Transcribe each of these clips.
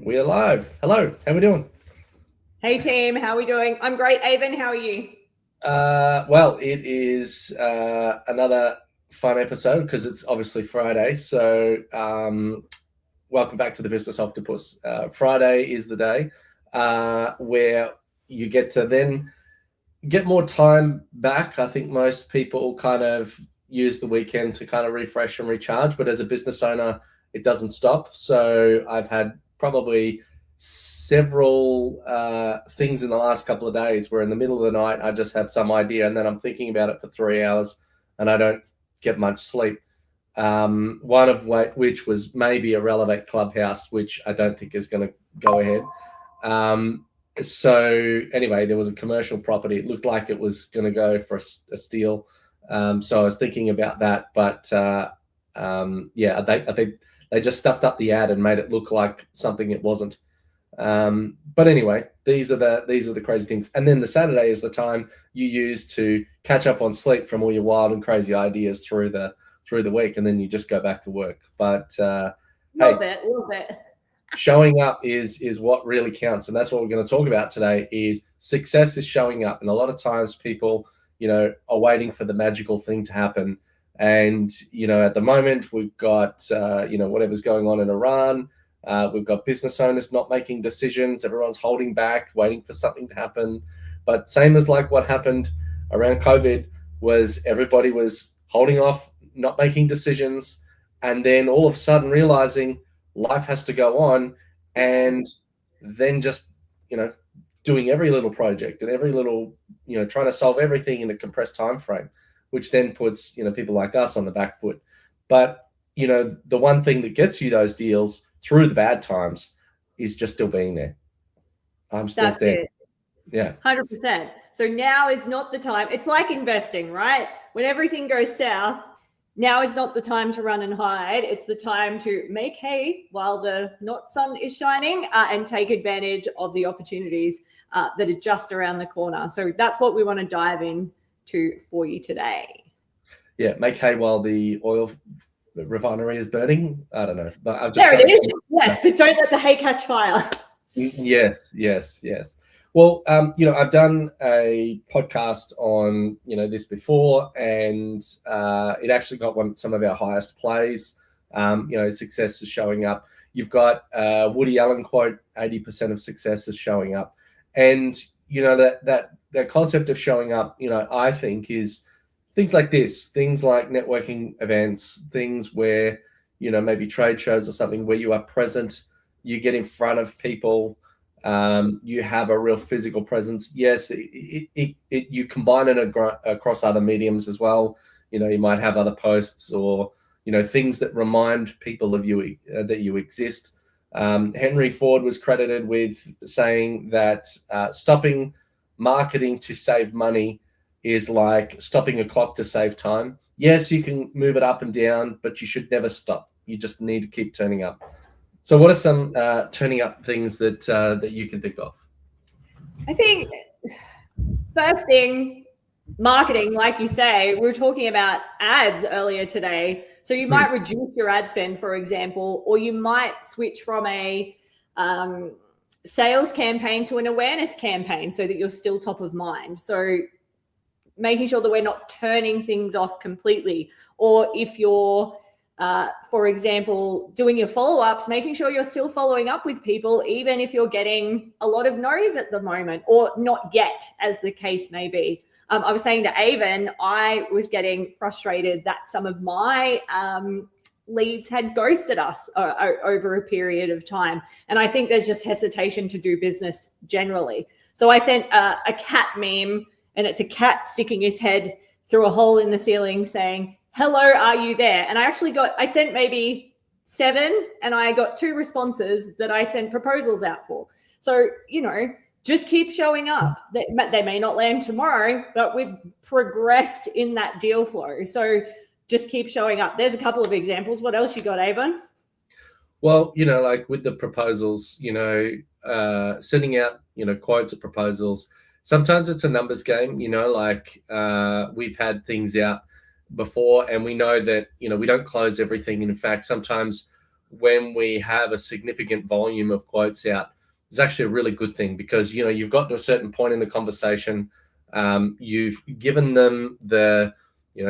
We are live. Hello, how we doing? Hey team, how are we doing? I'm great. Avon, how are you? Well, it is another fun episode because it's obviously Friday. So, welcome back to the Business Octopus. Friday is the day where you get to then get more time back. I think most people kind of use the weekend to kind of refresh and recharge, but as a business owner, it doesn't stop. So I've had probably several things in the last couple of days where in the middle of the night I just have some idea and then I'm thinking about it for 3 hours and I don't get much sleep. One of which was maybe a Relevate Clubhouse, which I don't think is going to go ahead. So anyway, there was a commercial property. It looked like it was going to go for a steal. So I was thinking about that, but yeah, I think they just stuffed up the ad and made it look like something it wasn't. But anyway, these are the crazy things. And then the Saturday is the time you use to catch up on sleep from all your wild and crazy ideas through the week, and then you just go back to work. But Little bit. Showing up is what really counts, and that's what we're going to talk about today. Is success is showing up, and a lot of times people, are waiting for the magical thing to happen. And at the moment we've got whatever's going on in Iran. We've got business owners not making decisions. Everyone's holding back, waiting for something to happen. But same as like what happened around COVID, was everybody was holding off, not making decisions, and then all of a sudden realizing life has to go on, and then just doing every little project and every little trying to solve everything in a compressed time frame, which then puts people like us on the back foot. But the one thing that gets you those deals through the bad times is just still being there. I'm still standing. Yeah, 100%. So now is not the time. It's like investing, right? When everything goes south, now is not the time to run and hide. It's the time to make hay while the not sun is shining and take advantage of the opportunities that are just around the corner. So that's what we want to dive into for you today. Yeah, make hay while the oil refinery is burning. I don't know. But I've just there it is. Yes, but don't let the hay catch fire. Yes. Well, I've done a podcast on, this before, and it actually got some of our highest plays. Success is showing up. You've got Woody Allen quote, 80% of success is showing up. And, that concept of showing up, I think is things like this, things like networking events, things where, maybe trade shows or something where you are present, you get in front of people. You have a real physical presence. Yes, you combine it across other mediums as well. You might have other posts or things that remind people of you that you exist. Henry Ford was credited with saying that stopping marketing to save money is like stopping a clock to save time. Yes, you can move it up and down, but you should never stop. You just need to keep turning up. So what are some turning up things that you can think of? I think first thing, marketing, like you say, we were talking about ads earlier today. So you might reduce your ad spend, for example, or you might switch from a sales campaign to an awareness campaign so that you're still top of mind. So making sure that we're not turning things off completely. Or if you're for example, doing your follow-ups, making sure you're still following up with people, even if you're getting a lot of no's at the moment, or not yet, as the case may be. I was saying to Avon, I was getting frustrated that some of my leads had ghosted us over a period of time. And I think there's just hesitation to do business generally. So I sent a cat meme, and it's a cat sticking his head through a hole in the ceiling saying, "Hello, are you there?" And I sent maybe 7, and I got 2 responses that I sent proposals out for. So, just keep showing up. They may not land tomorrow, but we've progressed in that deal flow. So just keep showing up. There's a couple of examples. What else you got, Avon? Well, like with the proposals, sending out, quotes of proposals. Sometimes it's a numbers game, we've had things out before, and we know that we don't close everything. In fact, sometimes when we have a significant volume of quotes out is actually a really good thing, because you've got to a certain point in the conversation, you've given them the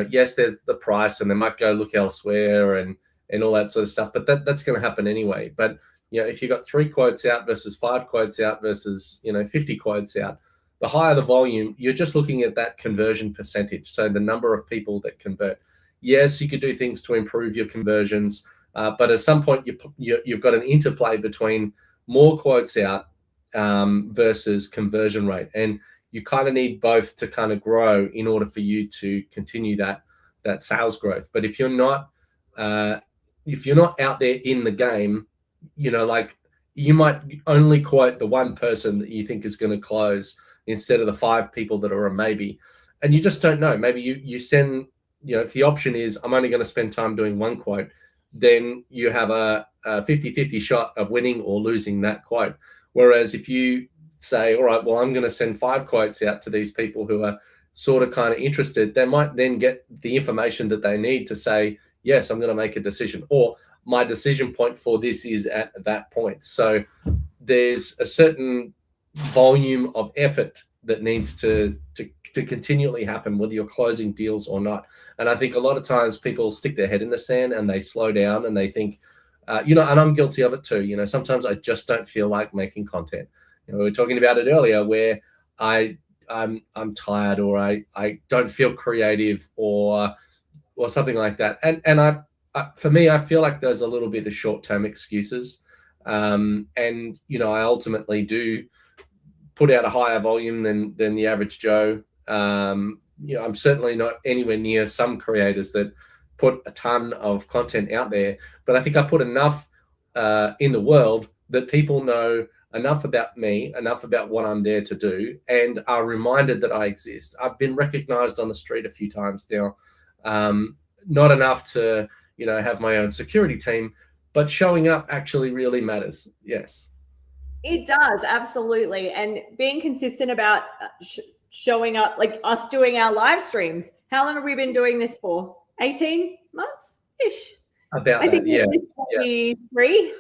yes, there's the price, and they might go look elsewhere and all that sort of stuff, but that's going to happen anyway. But if you've got 3 quotes out versus 5 quotes out versus 50 quotes out, the higher the volume, you're just looking at that conversion percentage, so the number of people that convert. Yes, you could do things to improve your conversions, but at some point you've got an interplay between more quotes out versus conversion rate, and you kind of need both to kind of grow in order for you to continue that sales growth. But if you're not out there in the game, like, you might only quote the one person that you think is going to close instead of the 5 people that are a maybe, and you just don't know. Maybe you send, if the option is I'm only going to spend time doing 1 quote, then you have a 50-50 shot of winning or losing that quote. Whereas if you say, all right, well, I'm going to send 5 quotes out to these people who are sort of kind of interested, they might then get the information that they need to say, yes, I'm going to make a decision, or my decision point for this is at that point. So there's a certain volume of effort that needs to continually happen, whether you're closing deals or not. And I think a lot of times people stick their head in the sand and they slow down and they think, and I'm guilty of it too. Sometimes I just don't feel like making content. We were talking about it earlier, where I'm tired, or I don't feel creative, or something like that. And I for me, I feel like there's a little bit of short-term excuses. And I ultimately do put out a higher volume than the average Joe. I'm certainly not anywhere near some creators that put a ton of content out there, but I think I put enough in the world that people know enough about me, enough about what I'm there to do, and are reminded that I exist. I've been recognized on the street a few times now, not enough to have my own security team, but showing up actually really matters. Yes. It does, absolutely. And being consistent about showing up, like us doing our live streams. How long have we been doing this for? 18 months ish. About I think yeah. 3.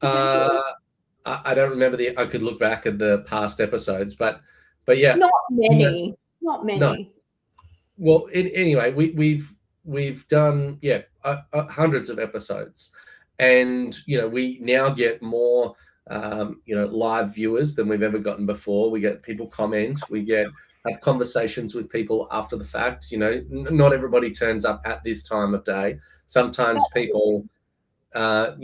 I don't remember I could look back at the past episodes, but yeah. Not many. Not many. No. Well, anyway, we've done hundreds of episodes, and we now get more live viewers than we've ever gotten before. We get people comment, have conversations with people after the fact. Not everybody turns up at this time of day. Sometimes people go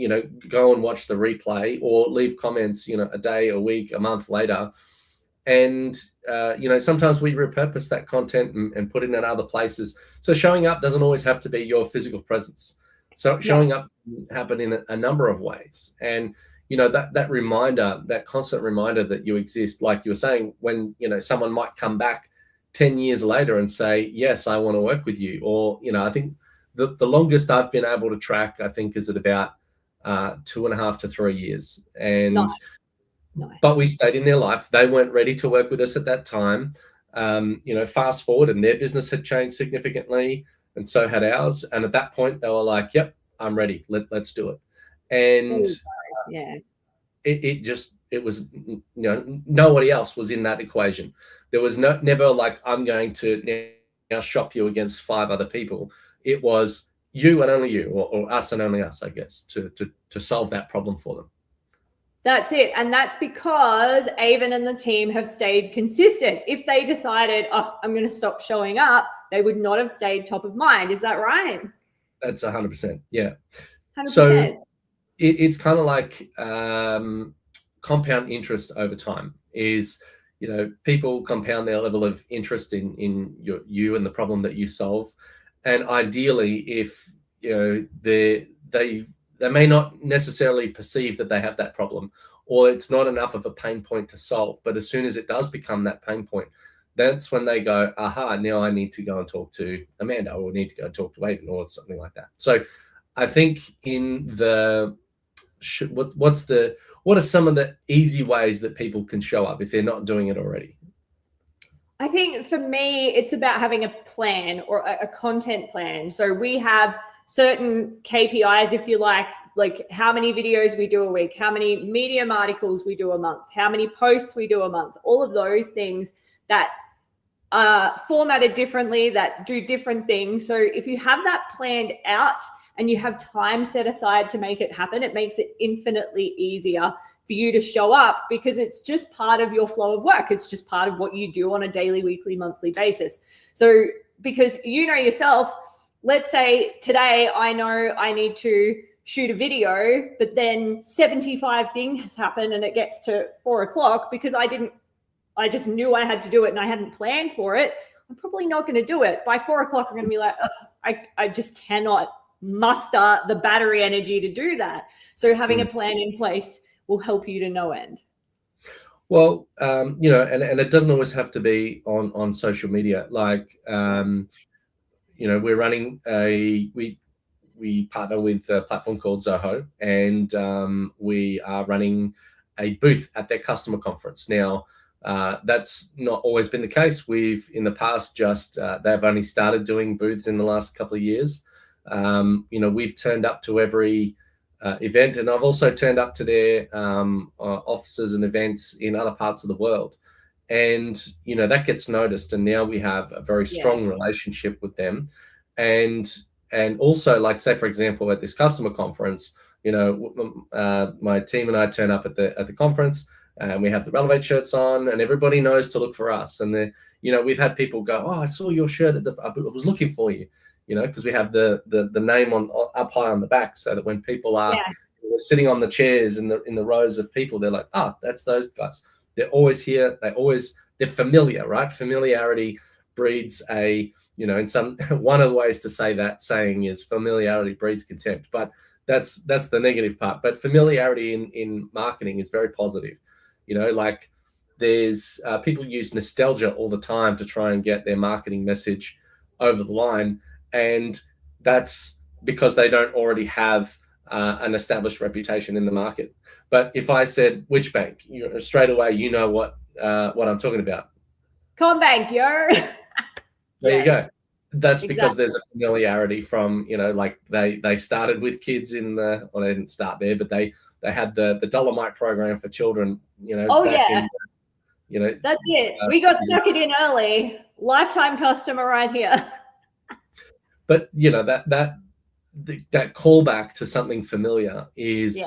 and watch the replay or leave comments a day, a week, a month later. And sometimes we repurpose that content and put it in other places. So showing up doesn't always have to be your physical presence. So showing up can happen in a number of ways. And that reminder, that constant reminder that you exist, like you were saying, when someone might come back 10 years later and say, yes, I want to work with you. Or I think the longest I've been able to track, I think, is at about 2.5 to 3 years. And Nice. But we stayed in their life. They weren't ready to work with us at that time. Fast forward, and their business had changed significantly, and so had ours. And at that point, they were like, yep, I'm ready. Let's do it. And it was nobody else was in that equation. There was never like, I'm going to now shop you against 5 other people. It was you and only you, or us and only us, I guess, to solve that problem for them. That's it. And that's because Avon and the team have stayed consistent. If they decided, I'm going to stop showing up, they would not have stayed top of mind. Is that right? That's 100%. Yeah. 100%. So it's kind of like compound interest over time. Is people compound their level of interest in you and the problem that you solve. And ideally, if they may not necessarily perceive that they have that problem, or it's not enough of a pain point to solve. But as soon as it does become that pain point, that's when they go, aha, now I need to go and talk to Amanda, or need to go talk to Avon, or something like that. So I think in what are some of the easy ways that people can show up if they're not doing it already? I think for me, it's about having a plan, or a content plan. So we have certain KPIs, if you like how many videos we do a week, how many Medium articles we do a month, how many posts we do a month, all of those things that are formatted differently, that do different things. So if you have that planned out and you have time set aside to make it happen, it makes it infinitely easier for you to show up, because it's just part of your flow of work. It's just part of what you do on a daily, weekly, monthly basis. So because you know yourself, let's say today I know I need to shoot a video, but then 75 things happen and it gets to 4 o'clock because I just knew I had to do it and I hadn't planned for it. I'm probably not going to do it. By 4 o'clock, I'm going to be like, I just cannot muster the battery energy to do that. So having a plan in place will help you to no end. Well, and it doesn't always have to be on social media. Like, we're running we partner with a platform called Zoho, and we are running a booth at their customer conference. Now, that's not always been the case. We've in the past they've only started doing booths in the last couple of years. We've turned up to every event, and I've also turned up to their offices and events in other parts of the world, and that gets noticed. And now we have a very strong relationship with them, and also, like, say for example, at this customer conference, my team and I turn up at the conference, and we have the Relevate shirts on, and everybody knows to look for us. And we've had people go, "Oh, I saw your shirt I was looking for you," because we have the name up high on the back, so that when people are sitting on the chairs in the rows of people, they're like, that's those guys. They're always here. They're familiar, right? Familiarity breeds in some one of the ways to say that saying is familiarity breeds contempt, but that's the negative part. But familiarity in marketing is very positive. Like there's people use nostalgia all the time to try and get their marketing message over the line, and that's because they don't already have an established reputation in the market. But if I said which bank, straight away you know what I'm talking about. CommBank, yo. There you go. That's because there's a familiarity from like they started with kids they didn't start there, but they had the Dolomite program for children. That's it. We got sucked in early. Lifetime customer right here. But that callback to something familiar is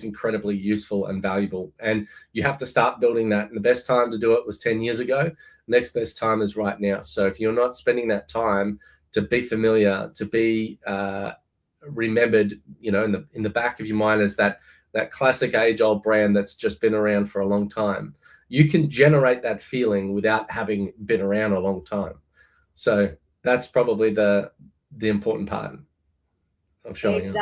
incredibly useful and valuable, and you have to start building that. And the best time to do it was 10 years ago. Next best time is right now. So if you're not spending that time to be familiar, to be remembered, in the back of your mind as that classic age-old brand that's just been around for a long time, you can generate that feeling without having been around a long time. So that's probably the important part of showing up.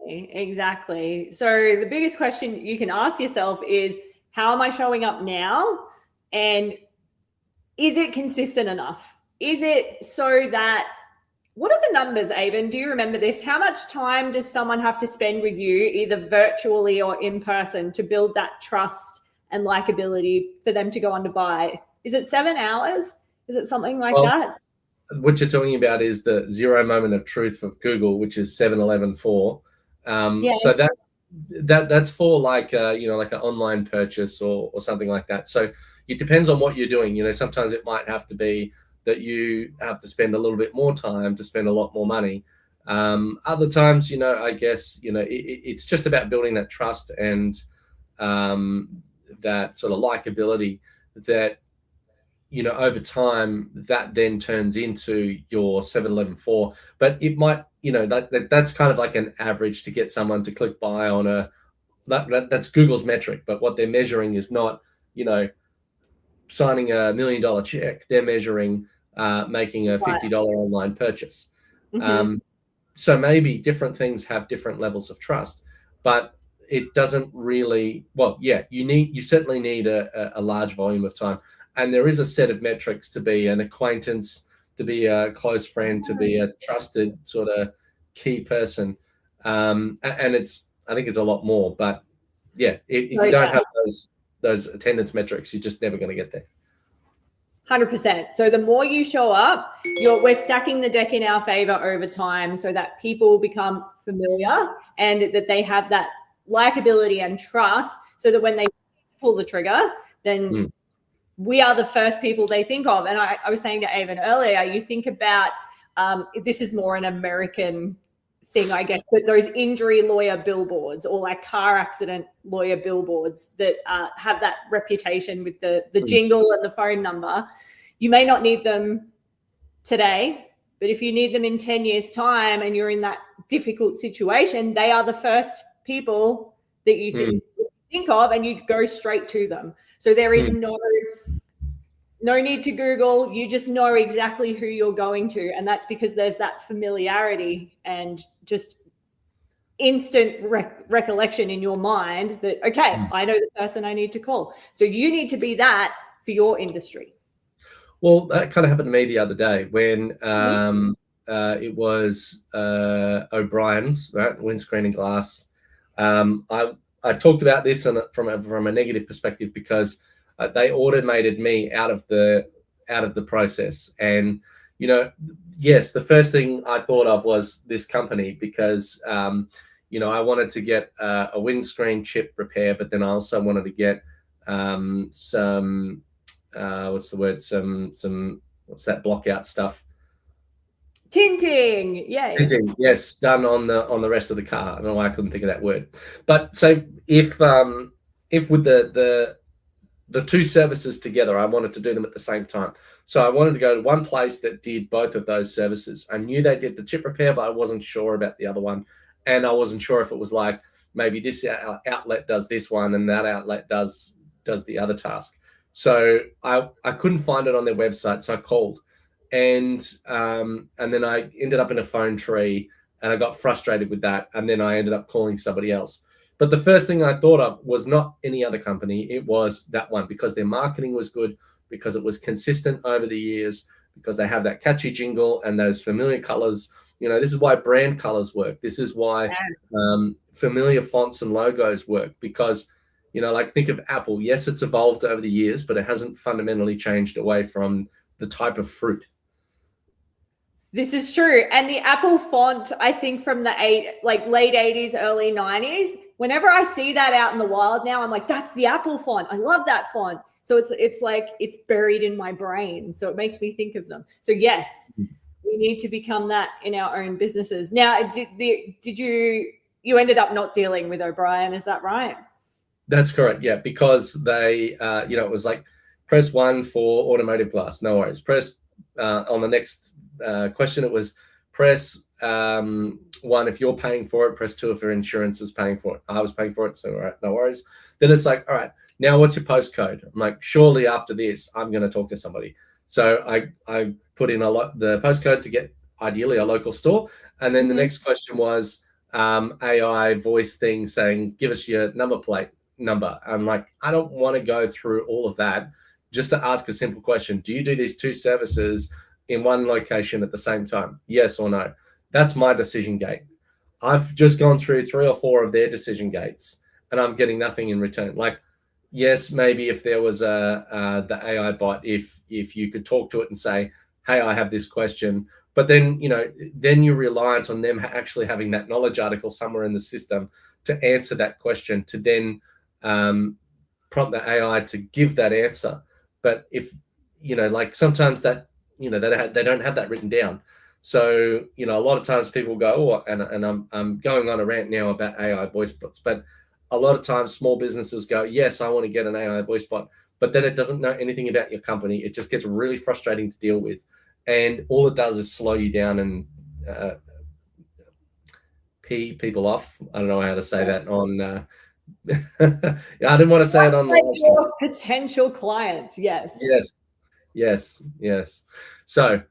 Exactly. So the biggest question you can ask yourself is, how am I showing up now? And is it consistent enough? Is it so that, what are the numbers, Aben? Do you remember this? How much time does someone have to spend with you, either virtually or in person, to build that trust and likability for them to go on to buy? Is it 7 hours? Is it something like that? What you're talking about is the 0 moment of truth of Google, which is 7-11-4. So that's for like like an online purchase or something like that. So it depends on what you're doing. Sometimes it might have to be that you have to spend a little bit more time to spend a lot more money. Other times, I guess, it's just about building that trust and that sort of likability that, over time that then turns into your 7-11-4. But it might, that's kind of like an average to get someone to click buy on that's Google's metric. But what they're measuring is not, signing $1 million check. They're measuring making a $50 online purchase. Mm-hmm. So maybe different things have different levels of trust, but it doesn't really. Well, yeah, you certainly need a large volume of time, and there is a set of metrics to be an acquaintance, to be a close friend, to be a trusted sort of key person, and I think it's a lot more. But yeah, if you don't have those attendance metrics, you're just never going to get there. 100%. So the more you show up, we're stacking the deck in our favor over time so that people become familiar and that they have that likability and trust so that when they pull the trigger, then we are the first people they think of. And I was saying to Avon earlier, you think about, this is more an American thing, I guess, but those injury lawyer billboards or like car accident lawyer billboards that have that reputation with the jingle and the phone number. You may not need them today, but if you need them in 10 years' time and you're in that difficult situation, they are the first people that you think of, and you go straight to them. So there is no need to Google. You just know exactly who you're going to. And that's because there's that familiarity and just instant recollection in your mind that, okay, I know the person I need to call. So you need to be that for your industry. Well, that kind of happened to me the other day when it was O'Brien's, right? Windscreen and glass. I talked about this from a negative perspective because they automated me out of the process. And, you know, yes, the first thing I thought of was this company because, you know, I wanted to get a windscreen chip repair, but then I also wanted to get some, what's the word? What's that block out stuff? Tinting, yeah. Tinting, yes, done on the rest of the car. I don't know why I couldn't think of that word. But so if with the two services together, I wanted to do them at the same time. So I wanted to go to one place that did both of those services. I knew they did the chip repair, but I wasn't sure about the other one. And I wasn't sure if it was like, maybe this outlet does this one and that outlet does the other task. So I couldn't find it on their website. So I called and then I ended up in a phone tree and I got frustrated with that. And then I ended up calling somebody else. But the first thing I thought of was not any other company. It was that one because their marketing was good, because it was consistent over the years, because they have that catchy jingle and those familiar colors. You know, this is why brand colors work. This is why familiar fonts and logos work because, you know, like think of Apple. Yes, it's evolved over the years, but it hasn't fundamentally changed away from the type of fruit. This is true. And the Apple font, I think from the late 80s, early 90s, whenever I see that out in the wild now, I'm like, that's the Apple font. I love that font. So it's like it's buried in my brain. So it makes me think of them. So yes, we need to become that in our own businesses. Now, did you ended up not dealing with O'Brien? Is that right? That's correct. Yeah, because they, you know, it was like press 1 for automotive glass. No worries. Press on the next question. It was press 1 if you're paying for it. Press 2 if your insurance is paying for it. I was paying for it, so all right, no worries. Then it's like, all right, now what's your postcode? I'm like, surely after this, I'm going to talk to somebody. So I put in the postcode to get ideally a local store, and then the next question was AI voice thing saying, give us your number plate number. I'm like, I don't want to go through all of that just to ask a simple question. Do you do these two services in one location at the same time? Yes or no? That's my decision gate. I've just gone through 3 or 4 of their decision gates and I'm getting nothing in return. Like, yes, maybe if there was the AI bot, if you could talk to it and say, hey, I have this question, but then, you know, then you're reliant on them actually having that knowledge article somewhere in the system to answer that question, to then prompt the AI to give that answer. But if, you know, like sometimes that, you know, they don't have that written down. So, you know, a lot of times people go, oh, and I'm going on a rant now about AI voice bots, but a lot of times small businesses go, yes, I want to get an AI voice bot, but then it doesn't know anything about your company. It just gets really frustrating to deal with. And all it does is slow you down and pee people off. I don't know how to say that on. I didn't want to say it on like your potential clients. Yes. So,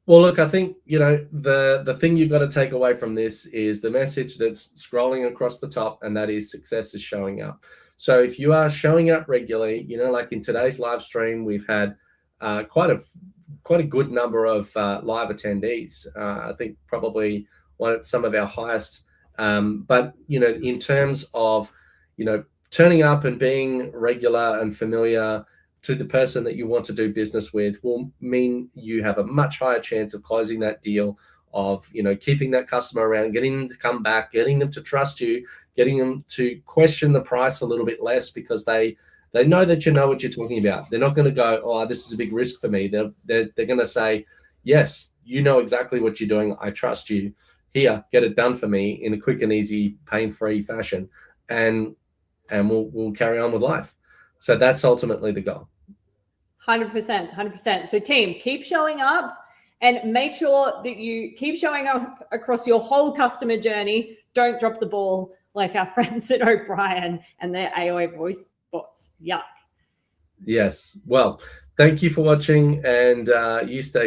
well, look, I think, you know, the thing you've got to take away from this is the message that's scrolling across the top, and that is success is showing up. So if you are showing up regularly, you know, like in today's live stream, we've had quite a good number of live attendees. I think probably some of our highest. But, you know, in terms of, you know, turning up and being regular and familiar to the person that you want to do business with will mean you have a much higher chance of closing that deal, of, you know, keeping that customer around, getting them to come back, getting them to trust you, getting them to question the price a little bit less, because they know that you know what you're talking about. They're not going to go, oh, this is a big risk for me. They're going to say, yes, you know exactly what you're doing. I trust you. Here, get it done for me in a quick and easy, pain-free fashion, and we'll carry on with life. So that's ultimately the goal. 100%, 100%. So team, keep showing up and make sure that you keep showing up across your whole customer journey. Don't drop the ball like our friends at O'Brien and their AOA voice bots. Yuck. Yes. Well, thank you for watching, and you stay